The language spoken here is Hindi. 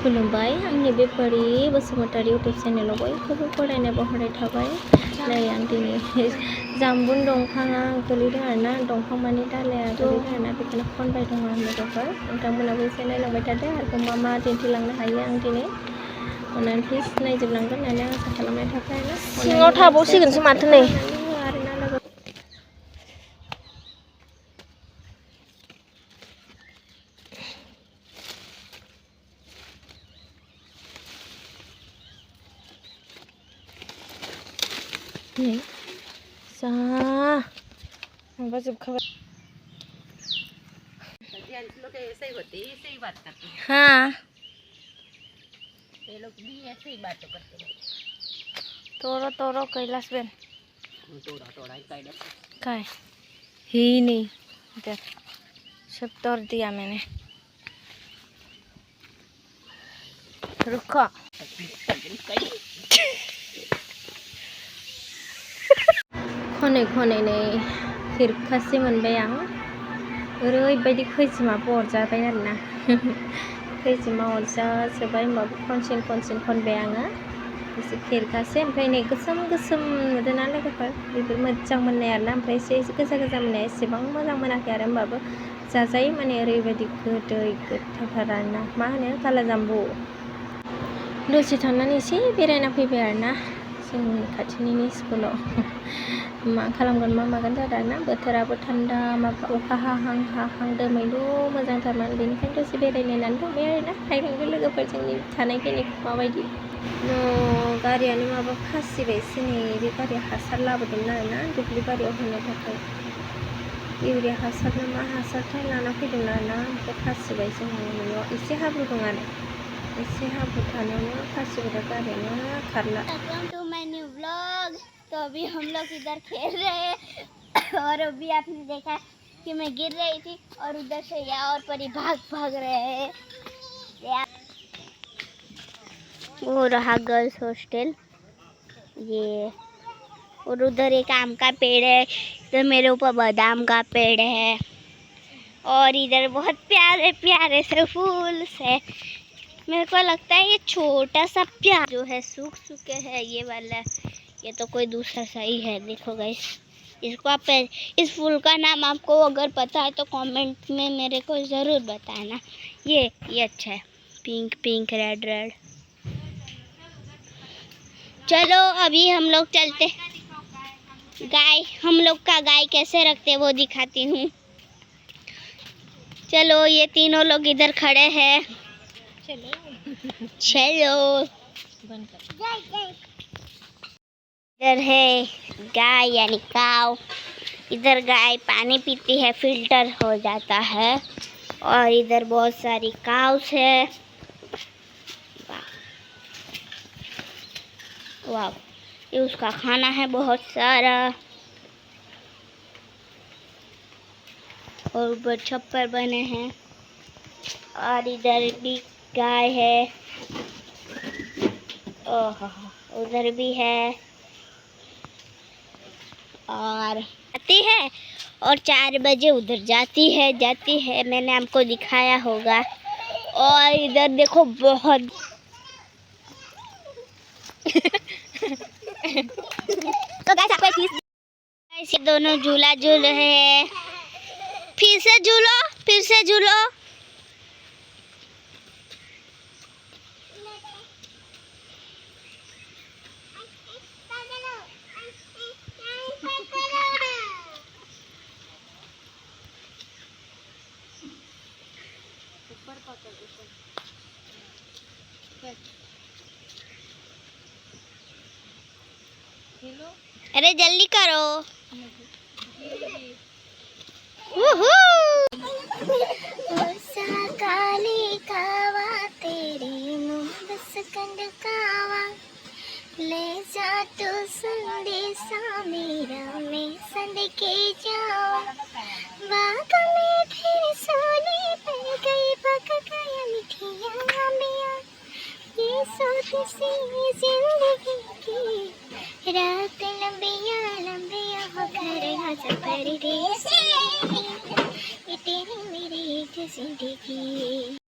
खुलुमबाय आंनि बे परि बसुमतारी इउटुब चेनेलाव बयखौबो बरायनाय बहरनाय थाबाय। नै आं दिनै जामबुं दंफाङा गोलैदों आरोना, दंफां माने दालाया गोलैदों आरोना, बेखौनो खनबाय दङ आं लोगोफोर। नोंथांमोनाबो एसे नायलांबाय थादो आरो मा मा दिन्थिलांनो हायो आं दिनै। अननानै प्लिज नायजोबलांगोन होननानै आं आसा खालामनाय थाबाय आरोना। सिङाव थाबावसिगोनसो माथो नै। जा माबाजोबखाबाय। हाँ ये लोग भी ऐसे ही बातें करते हैं। तोड़ो तोड़ो कैलाश बेन। तोड़ा काय ही नहीं, इधर सब तोड़ दिया मैंने। रुको खनै खनै नै खिरखासे मोनबाय आं। ओरैबायदि खैजिमाबो अरजाबाय आरोना। खैजिमा अरजाजोब्बाय होमबाबो खनसिन खनबाय आङो। एसे खिरखासे, ओमफ्राय नै गोसोम गोसोम नुदोंना लोगोफोर, बेफोर मोजां मोननाय आरोना। ओमफ्राय एसे गोजा गोजा मोननाया एसेबां मोजां मोनाखै आरो, होमबाबो जाजायो माने ओरैबायदि गोदै गोथावथार आरोना। मा होनो काला जाम्बु। दसे थानानै एसे बेरायना फैबाय आरोना जोंनि खाथिनिनो स्कुलाव। मा खालामगोन मा मागोन जादों आरोना, बोथोराबो थान्दा, माबा अखा हाहां दोमैलु मोजांथारमोन, बेनिखायनो दसे बेरायनो होननानै थांबाय आरोना। नायलांदो लोगोफोर जोंनि थानायखिनिखौ माबायदि। गारियानो माबा फासिबायसो नै, बे गारिया हासार लाबोदोंमोन आरोना दुब्लि बारियाव होनो थाखाय। इउरिया हासार ना मा हासारथाय लाना फैदोंमोन आरोना, ओमफ्राय फासिबाय जोंहा न'आव एसे हाब्रु दं आरो, एसे हाब्रु थानायावनो फासिबाय गारियानो खारला। Welcome to my new vlog. तो अभी हम लोग इधर खेल रहे हैं और अभी आपने देखा कि मैं गिर रही थी और उधर से या और परी भाग रहे हैं। वो रहा गर्ल्स हॉस्टल ये, और उधर एक आम का पेड़ है, इधर मेरे ऊपर बादाम का पेड़ है, और इधर बहुत प्यारे प्यारे से फूल है। मेरे को लगता है ये छोटा सा प्यार जो है सूख चुके हैं, ये वाला, ये तो कोई दूसरा सही है। देखो गाइस, इसको आप, इस फूल का नाम आपको अगर पता है तो कमेंट में मेरे को ज़रूर बताना। ये अच्छा है, पिंक पिंक रेड रेड। चलो अभी हम लोग चलते, गाय, हम लोग का गाय कैसे रखते वो दिखाती हूँ। चलो ये तीनों लोग इधर खड़े हैं, चलो। इधर है गाय यानी काव, इधर गाय पानी पीती है, फिल्टर हो जाता है, और इधर बहुत सारी काव्स है। वाह, ये उसका खाना है बहुत सारा, और ऊपर छप्पर बने हैं, और इधर भी गाय है, ओह उधर भी है, और आती है और 4 बजे उधर जाती है, मैंने आपको दिखाया होगा। और इधर देखो बहुत तो गाइस आपको एक चीज, ऐसे दोनों झूला झूल रहे हैं। फिर से झूलो। अरे जल्दी करो। काली कावा तेरी मुंबस कंड कावा, ले जा तो संदेशा मेरा, मैं संद के जावा। बाग में फिर सोने पर गई, पक गया मिठिया मिया, ये सोच सी जिंदगी की रात लंबिया लंबिया हो, घर हंस परदेसी, ये तेरी मेरी एक जिंदगी।